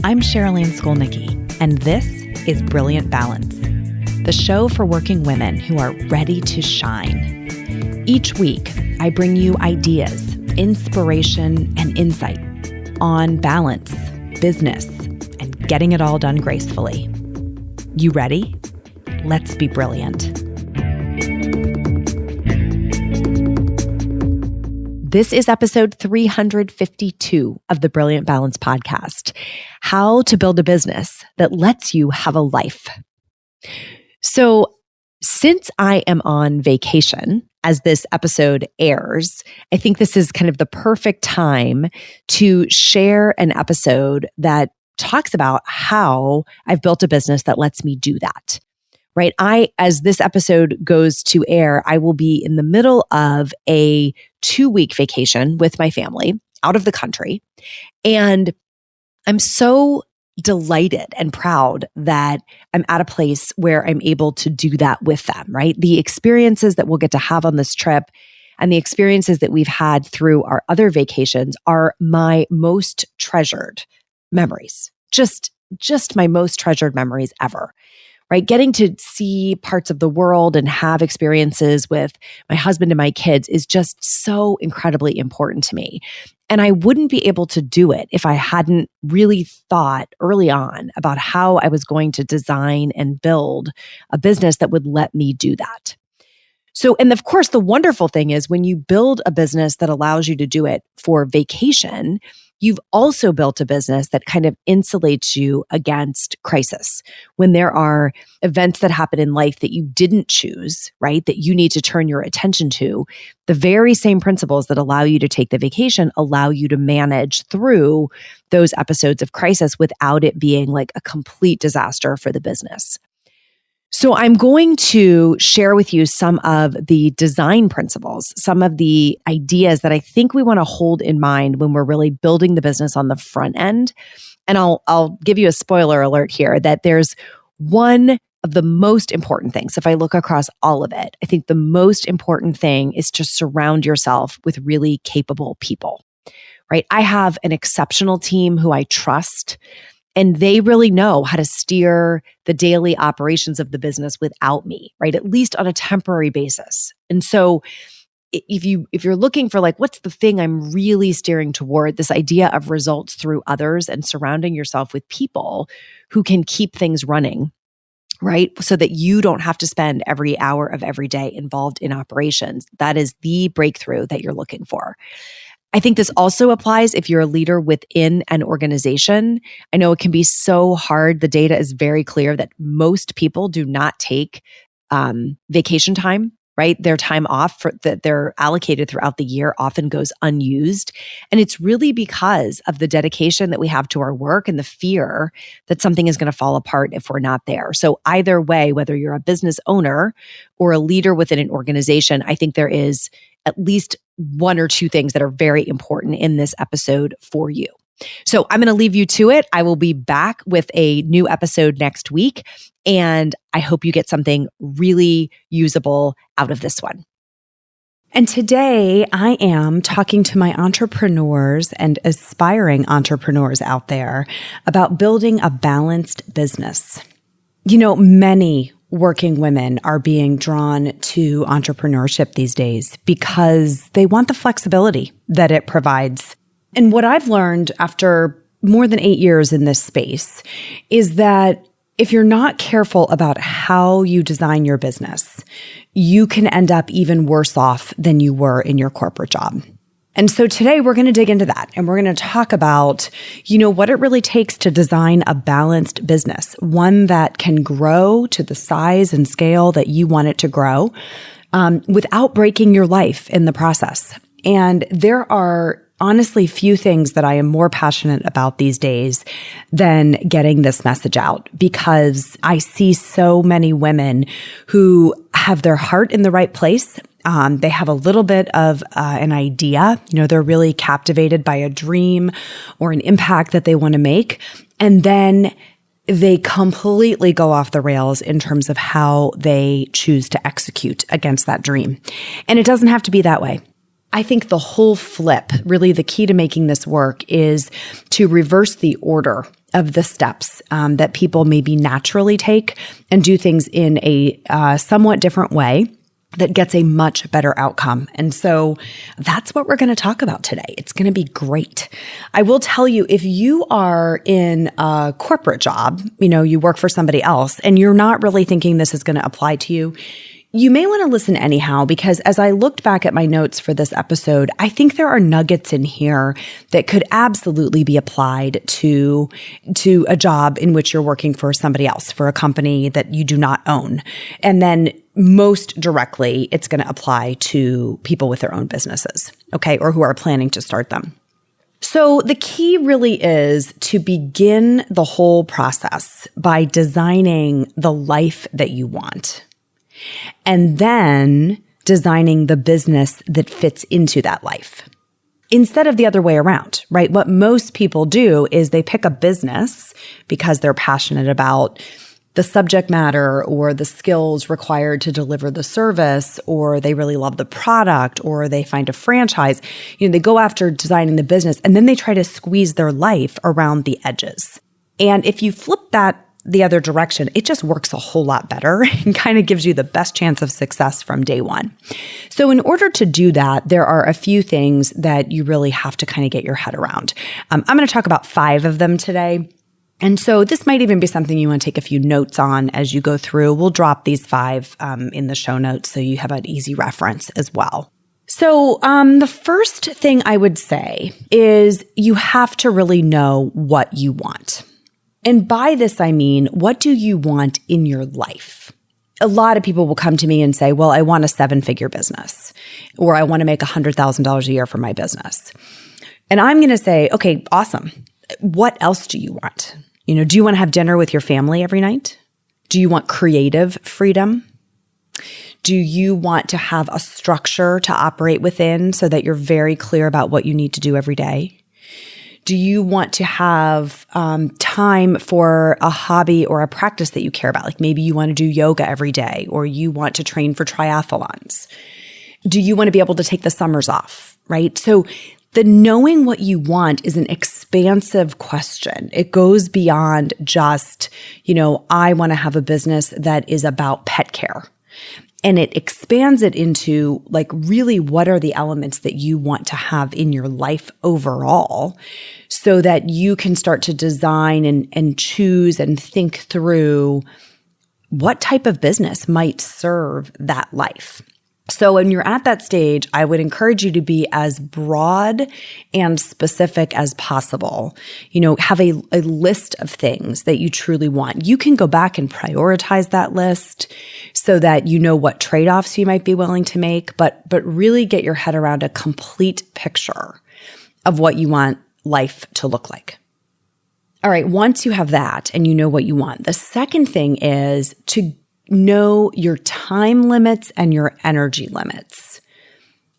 I'm Sherilyn Skolnicki, and this is Brilliant Balance, the show for working women who are ready to shine. Each week, I bring you ideas, inspiration, and insight on balance, business, and getting it all done gracefully. You ready? Let's be brilliant. This is episode 352 of the Brilliant Balance podcast, how to build a business that lets you have a life. So since I am on vacation, as this episode airs, I think this is kind of the perfect time to share an episode that talks about how I've built a business that lets me do that. Right? As this episode goes to air, I will be in the middle of a 2-week vacation with my family out of the country. And I'm so delighted and proud that I'm at a place where I'm able to do that with them, right? The experiences that we'll get to have on this trip and the experiences that we've had through our other vacations are my most treasured memories. Just my most treasured memories ever. Right? Getting to see parts of the world and have experiences with my husband and my kids is just so incredibly important to me. And I wouldn't be able to do it if I hadn't really thought early on about how I was going to design and build a business that would let me do that. So, and of course, the wonderful thing is when you build a business that allows you to do it for vacation, you've also built a business that kind of insulates you against crisis. When there are events that happen in life that you didn't choose, right, that you need to turn your attention to, the very same principles that allow you to take the vacation allow you to manage through those episodes of crisis without it being like a complete disaster for the business. So I'm going to share with you some of the design principles, some of the ideas that I think we want to hold in mind when we're really building the business on the front end. And I'll give you a spoiler alert here that there's one of the most important things. If I look across all of it, I think the most important thing is to surround yourself with really capable people, right? I have an exceptional team who I trust. And they really know how to steer the daily operations of the business without me, right? At least on a temporary basis. And so if you're looking for like, what's the thing I'm really steering toward, this idea of results through others and surrounding yourself with people who can keep things running, right? So that you don't have to spend every hour of every day involved in operations. That is the breakthrough that you're looking for. I think this also applies if you're a leader within an organization. I know it can be so hard. The data is very clear that most people do not take vacation time, right? Their time off that they're allocated throughout the year often goes unused. And it's really because of the dedication that we have to our work and the fear that something is going to fall apart if we're not there. So either way, whether you're a business owner or a leader within an organization, I think there is at least one or two things that are very important in this episode for you. So I'm going to leave you to it. I will be back with a new episode next week, and I hope you get something really usable out of this one. And today I am talking to my entrepreneurs and aspiring entrepreneurs out there about building a balanced business. You know, many working women are being drawn to entrepreneurship these days because they want the flexibility that it provides. And what I've learned after more than 8 years in this space is that if you're not careful about how you design your business, you can end up even worse off than you were in your corporate job. And so today we're going to dig into that and we're going to talk about, what it really takes to design a balanced business, one that can grow to the size and scale that you want it to grow, without breaking your life in the process. And there are honestly few things that I am more passionate about these days than getting this message out, because I see so many women who have their heart in the right place. They have a little bit of an idea, they're really captivated by a dream or an impact that they want to make. And then they completely go off the rails in terms of how they choose to execute against that dream. And it doesn't have to be that way. I think the whole flip, really the key to making this work, is to reverse the order of the steps that people maybe naturally take and do things in a somewhat different way that gets a much better outcome. And so that's what we're going to talk about today. It's going to be great. I will tell you, if you are in a corporate job, you work for somebody else and you're not really thinking this is going to apply to you, you may want to listen anyhow, because as I looked back at my notes for this episode, I think there are nuggets in here that could absolutely be applied to a job in which you're working for somebody else, for a company that you do not own. And then most directly, it's going to apply to people with their own businesses, okay, or who are planning to start them. So the key really is to begin the whole process by designing the life that you want, and then designing the business that fits into that life, instead of the other way around, right? What most people do is they pick a business because they're passionate about the subject matter or the skills required to deliver the service, or they really love the product, or they find a franchise. They go after designing the business and then they try to squeeze their life around the edges. And if you flip that the other direction, it just works a whole lot better and kind of gives you the best chance of success from day one. So in order to do that, there are a few things that you really have to kind of get your head around. I'm going to talk about 5 of them today. And so this might even be something you want to take a few notes on as you go through. We'll drop these 5 in the show notes so you have an easy reference as well. So the first thing I would say is you have to really know what you want. And by this, I mean, what do you want in your life? A lot of people will come to me and say, well, I want a 7-figure business, or I want to make $100,000 a year for my business. And I'm going to say, okay, awesome. What else do you want? Do you want to have dinner with your family every night? Do you want creative freedom? Do you want to have a structure to operate within so that you're very clear about what you need to do every day? Do you want to have time for a hobby or a practice that you care about? Like maybe you want to do yoga every day, or you want to train for triathlons. Do you want to be able to take the summers off, right? So the knowing what you want is an expansive question. It goes beyond just, I want to have a business that is about pet care. And it expands it into really what are the elements that you want to have in your life overall, so that you can start to design and choose and think through what type of business might serve that life. So when you're at that stage, I would encourage you to be as broad and specific as possible. Have a list of things that you truly want. You can go back and prioritize that list so that you know what trade-offs you might be willing to make, but really get your head around a complete picture of what you want life to look like. All right, once you have that and you know what you want, the second thing is to know your time limits and your energy limits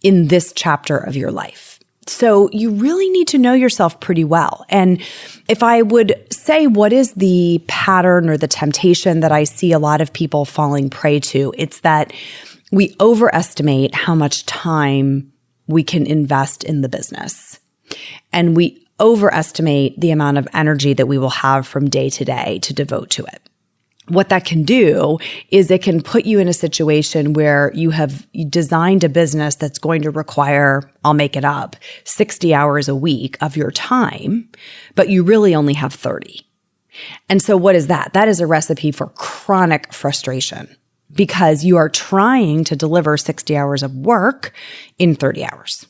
in this chapter of your life. So you really need to know yourself pretty well. And if I would say what is the pattern or the temptation that I see a lot of people falling prey to, it's that we overestimate how much time we can invest in the business. And we overestimate the amount of energy that we will have from day to day to devote to it. What that can do is it can put you in a situation where you have designed a business that's going to require, I'll make it up, 60 hours a week of your time, but you really only have 30. And so what is that? That is a recipe for chronic frustration, because you are trying to deliver 60 hours of work in 30 hours.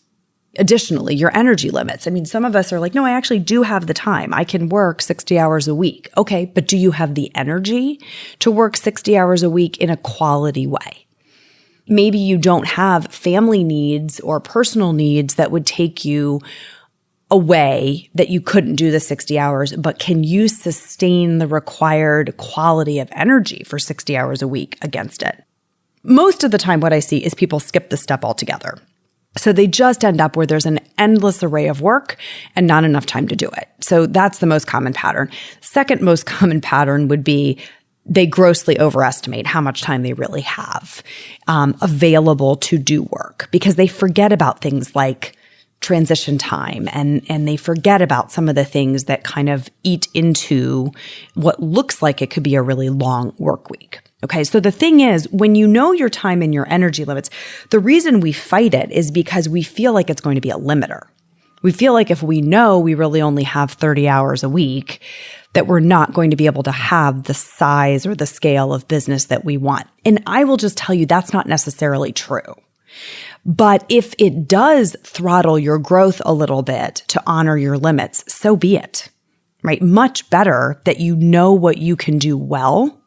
Additionally, your energy limits. Some of us are like, no, I actually do have the time. I can work 60 hours a week. Okay, but do you have the energy to work 60 hours a week in a quality way? Maybe you don't have family needs or personal needs that would take you away, that you couldn't do the 60 hours, but can you sustain the required quality of energy for 60 hours a week against it? Most of the time, what I see is people skip the step altogether. So they just end up where there's an endless array of work and not enough time to do it. So that's the most common pattern. Second most common pattern would be they grossly overestimate how much time they really have available to do work, because they forget about things like transition time and they forget about some of the things that kind of eat into what looks like it could be a really long work week. Okay, so the thing is, when you know your time and your energy limits, the reason we fight it is because we feel like it's going to be a limiter. We feel like if we know we really only have 30 hours a week, that we're not going to be able to have the size or the scale of business that we want. And I will just tell you that's not necessarily true. But if it does throttle your growth a little bit to honor your limits, so be it, right? Much better that you know what you can do well.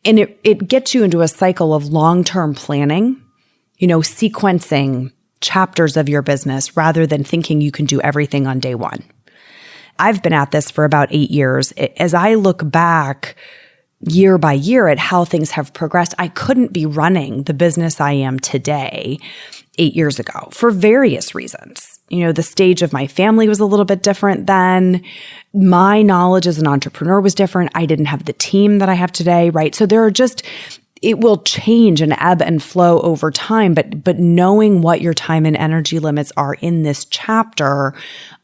And it gets you into a cycle of long-term planning, sequencing chapters of your business rather than thinking you can do everything on day one. I've been at this for about 8 years. As I look back year by year at how things have progressed, I couldn't be running the business I am today 8 years ago for various reasons. The stage of my family was a little bit different then. My knowledge as an entrepreneur was different. I didn't have the team that I have today, right? So it will change and ebb and flow over time, but knowing what your time and energy limits are in this chapter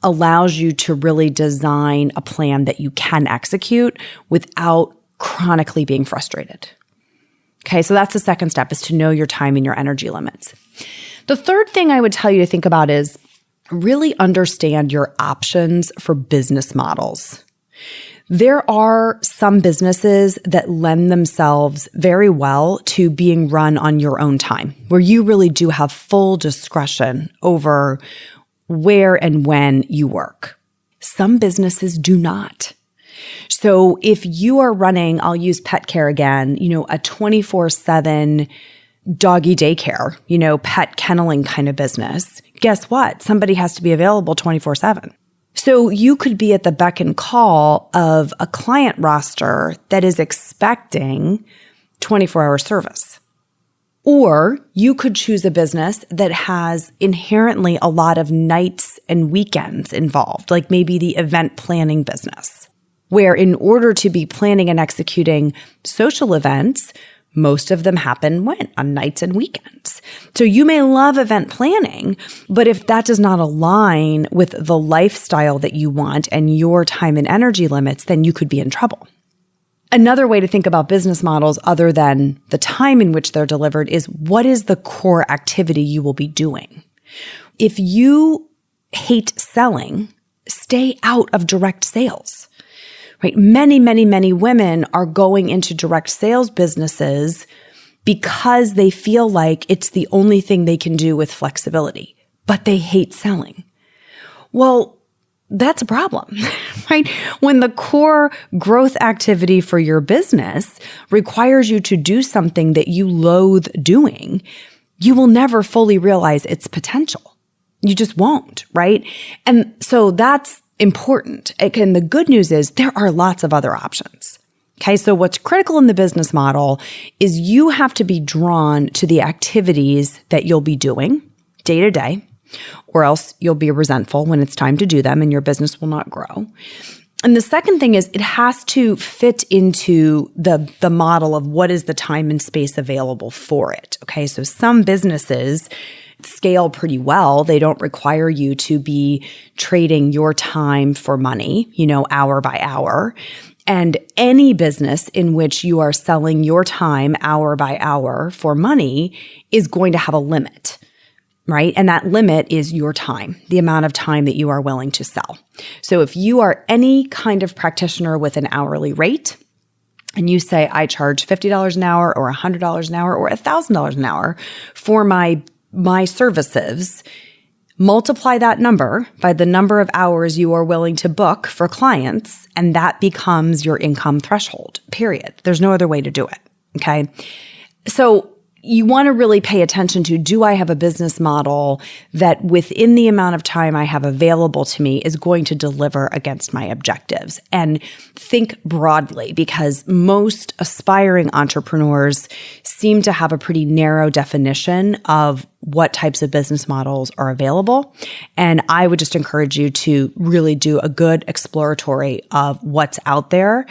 allows you to really design a plan that you can execute without chronically being frustrated. Okay, so that's the second step, is to know your time and your energy limits. The third thing I would tell you to think about is really understand your options for business models. There are some businesses that lend themselves very well to being run on your own time, where you really do have full discretion over where and when you work. Some businesses do not. So if you are running, I'll use pet care again, a 24/7 doggy daycare, pet kenneling kind of business, guess what? Somebody has to be available 24/7. So you could be at the beck and call of a client roster that is expecting 24-hour service. Or you could choose a business that has inherently a lot of nights and weekends involved, like maybe the event planning business, where in order to be planning and executing social events, most of them happen on nights and weekends. So you may love event planning, but if that does not align with the lifestyle that you want and your time and energy limits, then you could be in trouble. Another way to think about business models, other than the time in which they're delivered, is what is the core activity you will be doing? If you hate selling, stay out of direct sales. Right? Many, many, many women are going into direct sales businesses because they feel like it's the only thing they can do with flexibility, but they hate selling. Well, that's a problem, right? When the core growth activity for your business requires you to do something that you loathe doing, you will never fully realize its potential. You just won't, right? And so that's important. And the good news is there are lots of other options. Okay, so what's critical in the business model is you have to be drawn to the activities that you'll be doing day to day, or else you'll be resentful when it's time to do them and your business will not grow. And the second thing is it has to fit into the model of what is the time and space available for it. Okay, so some businesses scale pretty well. They don't require you to be trading your time for money, hour by hour. And any business in which you are selling your time hour by hour for money is going to have a limit, right? And that limit is your time, the amount of time that you are willing to sell. So if you are any kind of practitioner with an hourly rate, and you say, I charge $50 an hour or $100 an hour or $1,000 an hour for my services, multiply that number by the number of hours you are willing to book for clients, and that becomes your income threshold, period. There's no other way to do it, okay? So you want to really pay attention to, do I have a business model that within the amount of time I have available to me is going to deliver against my objectives? And think broadly, because most aspiring entrepreneurs seem to have a pretty narrow definition of what types of business models are available. And I would just encourage you to really do a good exploratory of what's out there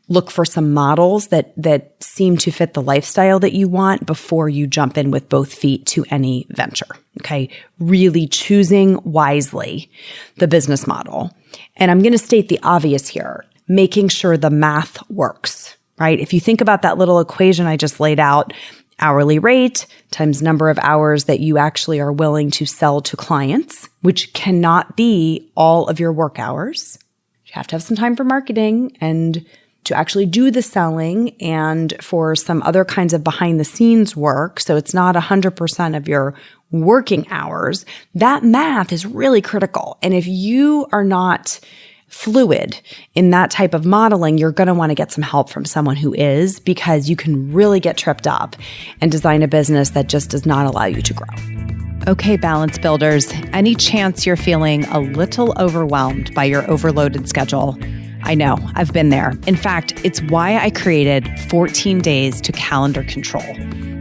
look for some models that seem to fit the lifestyle that you want before you jump in with both feet to any venture. Okay. Really choosing wisely the business model. And I'm going to state the obvious here, making sure the math works, right? If you think about that little equation I just laid out, hourly rate times number of hours that you actually are willing to sell to clients, which cannot be all of your work hours. You have to have some time for marketing and to actually do the selling and for some other kinds of behind the scenes work. So it's not 100% of your working hours. That math is really critical. And if you are not fluid in that type of modeling, you're going to want to get some help from someone who is, because you can really get tripped up and design a business that just does not allow you to grow. Okay, balance builders, any chance you're feeling a little overwhelmed by your overloaded schedule? I know, I've been there. In fact, it's why I created 14 Days to Calendar Control.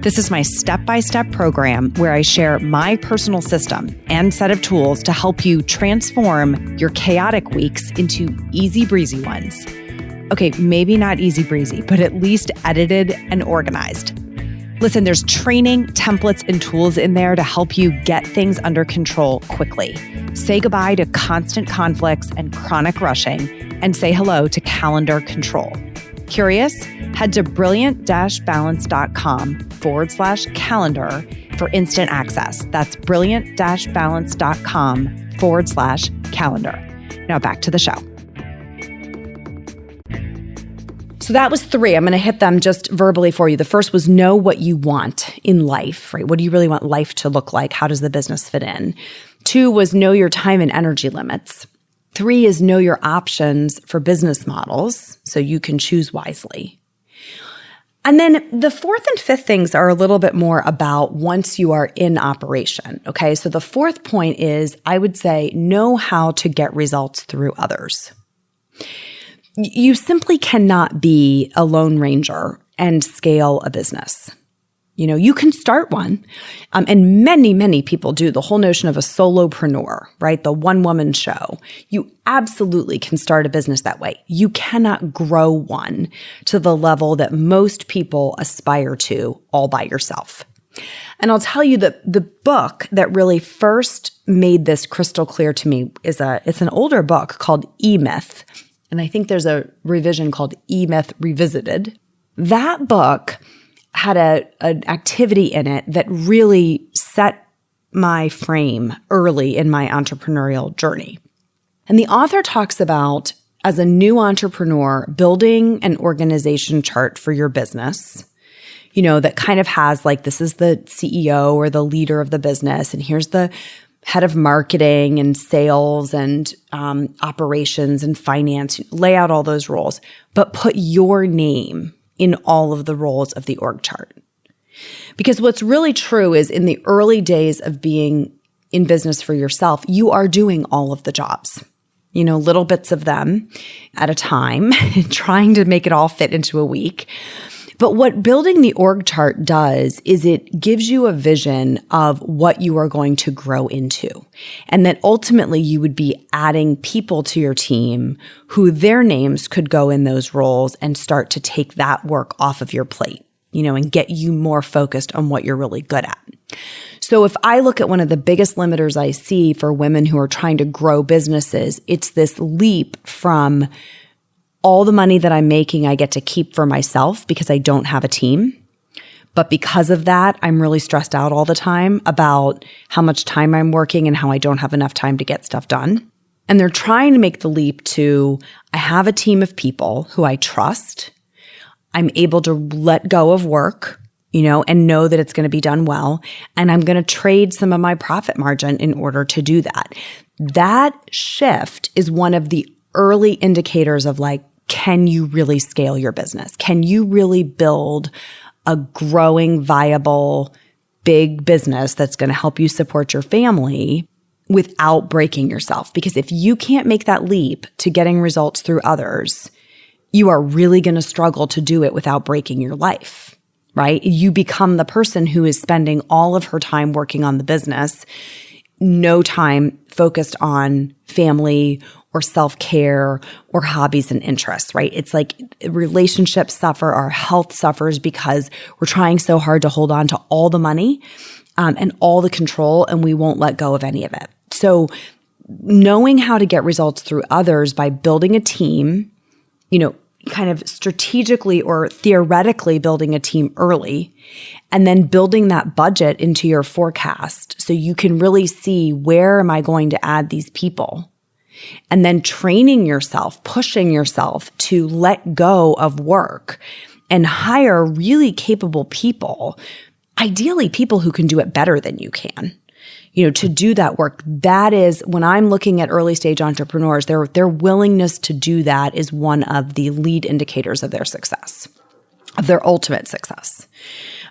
This is my step-by-step program where I share my personal system and set of tools to help you transform your chaotic weeks into easy breezy ones. Okay, maybe not easy breezy, but at least edited and organized. Listen, there's training, templates, and tools in there to help you get things under control quickly. Say goodbye to constant conflicts and chronic rushing, and say hello to calendar control. Curious? Head to brilliant-balance.com/calendar for instant access. That's brilliant-balance.com/calendar. Now back to the show. So that was 3. I'm going to hit them just verbally for you. The first was know what you want in life, right? What do you really want life to look like? How does the business fit in? 2 was know your time and energy limits. 3 is know your options for business models so you can choose wisely. And then the 4th and 5th things are a little bit more about once you are in operation. Okay. So the 4th point is, I would say, know how to get results through others. You simply cannot be a lone ranger and scale a business. You know, you can start one, and many, many people do. The whole notion of a solopreneur, right? The one-woman show. You absolutely can start a business that way. You cannot grow one to the level that most people aspire to all by yourself. And I'll tell you that the book that really first made this crystal clear to me it's an older book called E-Myth. And I think there's a revision called E-Myth Revisited. That book had an activity in it that really set my frame early in my entrepreneurial journey. And the author talks about, as a new entrepreneur, building an organization chart for your business, you know, that kind of has like, this is the CEO or the leader of the business, and here's the head of marketing and sales and operations and finance. Lay out all those roles, but put your name in all of the roles of the org chart. Because what's really true is, in the early days of being in business for yourself, you are doing all of the jobs, you know, little bits of them at a time, trying to make it all fit into a week. But what building the org chart does is it gives you a vision of what you are going to grow into. And that ultimately you would be adding people to your team who their names could go in those roles and start to take that work off of your plate, you know, and get you more focused on what you're really good at. So if I look at one of the biggest limiters I see for women who are trying to grow businesses, it's this leap from all the money that I'm making, I get to keep for myself because I don't have a team. But because of that, I'm really stressed out all the time about how much time I'm working and how I don't have enough time to get stuff done. And they're trying to make the leap to, I have a team of people who I trust. I'm able to let go of work, you know, and know that it's going to be done well. And I'm going to trade some of my profit margin in order to do that. That shift is one of the early indicators of like, can you really scale your business? Can you really build a growing, viable, big business that's going to help you support your family without breaking yourself? Because if you can't make that leap to getting results through others, you are really going to struggle to do it without breaking your life, right? You become the person who is spending all of her time working on the business, no time focused on family or self-care or hobbies and interests, right? It's like relationships suffer, our health suffers because we're trying so hard to hold on to all the money and all the control, and we won't let go of any of it. So knowing how to get results through others by building a team, kind of strategically or theoretically building a team early, and then building that budget into your forecast so you can really see, where am I going to add these people? And then training yourself, pushing yourself to let go of work and hire really capable people, ideally people who can do it better than you can. To do that work. That is, when I'm looking at early stage entrepreneurs, their willingness to do that is one of the lead indicators of their success, of their ultimate success.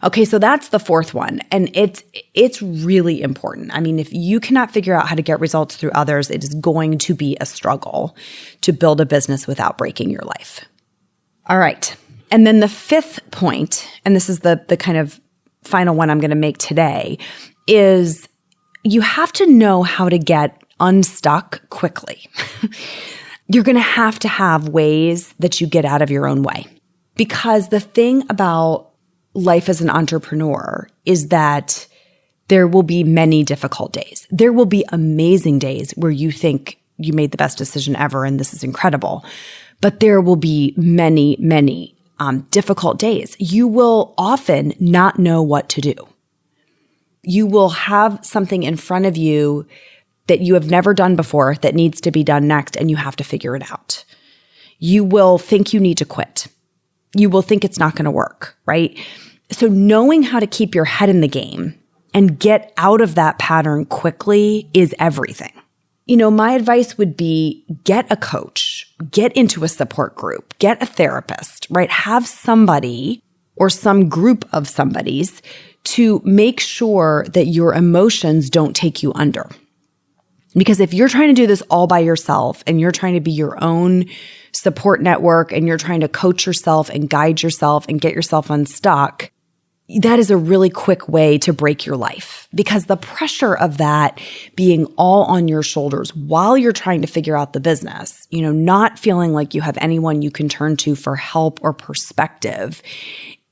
Okay, so that's the fourth one. And it's really important. I mean, if you cannot figure out how to get results through others, it is going to be a struggle to build a business without breaking your life. All right. And then the fifth point, and this is the kind of final one I'm going to make today, is you have to know how to get unstuck quickly. You're going to have ways that you get out of your own way. Because the thing about life as an entrepreneur is that there will be many difficult days. There will be amazing days where you think you made the best decision ever and this is incredible. But there will be many, many difficult days. You will often not know what to do. You will have something in front of you that you have never done before that needs to be done next, and you have to figure it out. You will think you need to quit. You will think it's not going to work, right? So knowing how to keep your head in the game and get out of that pattern quickly is everything. My advice would be, get a coach, get into a support group, get a therapist, right? Have somebody or some group of somebody's to make sure that your emotions don't take you under. Because if you're trying to do this all by yourself and you're trying to be your own support network and you're trying to coach yourself and guide yourself and get yourself unstuck, that is a really quick way to break your life. Because the pressure of that being all on your shoulders while you're trying to figure out the business, not feeling like you have anyone you can turn to for help or perspective,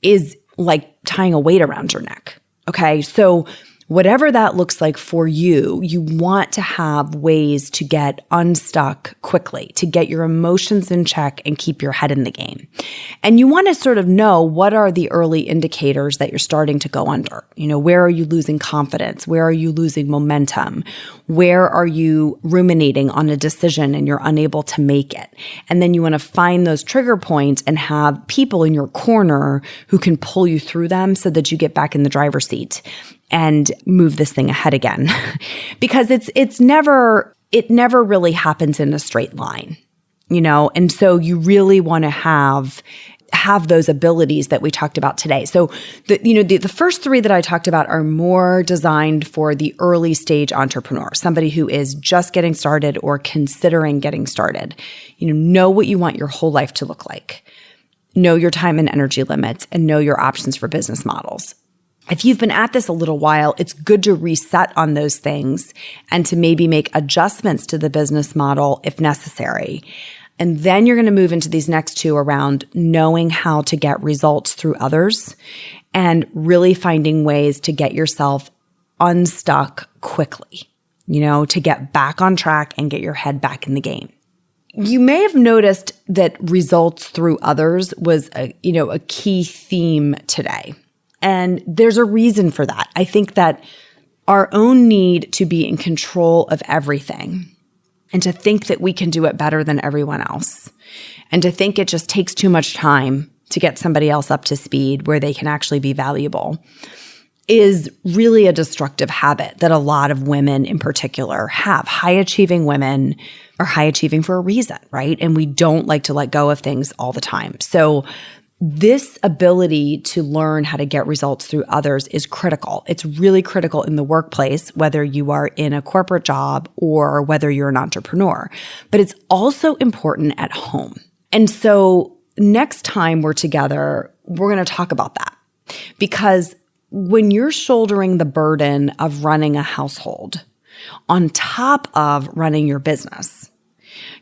is like tying a weight around your neck. Okay. So whatever that looks like for you, you want to have ways to get unstuck quickly, to get your emotions in check and keep your head in the game. And you want to sort of know, what are the early indicators that you're starting to go under? Where are you losing confidence? Where are you losing momentum? Where are you ruminating on a decision and you're unable to make it? And then you want to find those trigger points and have people in your corner who can pull you through them so that you get back in the driver's seat and move this thing ahead again. Because it never really happens in a straight line, And so you really want to have those abilities that we talked about today. So the first three that I talked about are more designed for the early stage entrepreneur, somebody who is just getting started or considering getting started. Know what you want your whole life to look like. Know your time and energy limits, and know your options for business models. If you've been at this a little while, it's good to reset on those things and to maybe make adjustments to the business model if necessary. And then you're going to move into these next two around knowing how to get results through others and really finding ways to get yourself unstuck quickly, to get back on track and get your head back in the game. You may have noticed that results through others was a key theme today. And there's a reason for that. I think that our own need to be in control of everything and to think that we can do it better than everyone else and to think it just takes too much time to get somebody else up to speed where they can actually be valuable is really a destructive habit that a lot of women in particular have. High achieving women are high achieving for a reason, right? And we don't like to let go of things all the time. So this ability to learn how to get results through others is critical. It's really critical in the workplace, whether you are in a corporate job or whether you're an entrepreneur. But it's also important at home. And so next time we're together, we're going to talk about that. Because when you're shouldering the burden of running a household on top of running your business,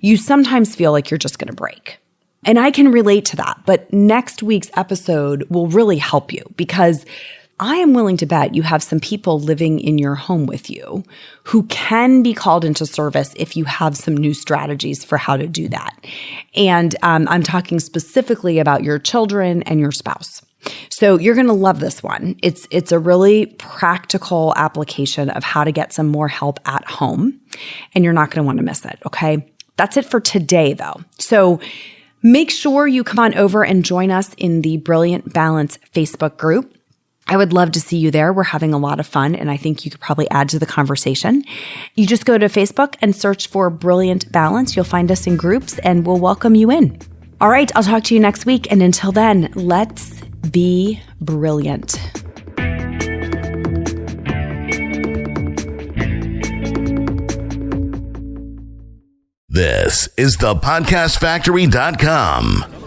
You sometimes feel like you're just going to break. And I can relate to that. But next week's episode will really help you because I am willing to bet you have some people living in your home with you who can be called into service if you have some new strategies for how to do that. And I'm talking specifically about your children and your spouse. So you're going to love this one. It's a really practical application of how to get some more help at home, and you're not going to want to miss it, okay? That's it for today, though. So make sure you come on over and join us in the Brilliant Balance Facebook group. I would love to see you there. We're having a lot of fun, and I think you could probably add to the conversation. You just go to Facebook and search for Brilliant Balance. You'll find us in groups, and we'll welcome you in. All right, I'll talk to you next week. And until then, let's be brilliant. This is thepodcastfactory.com.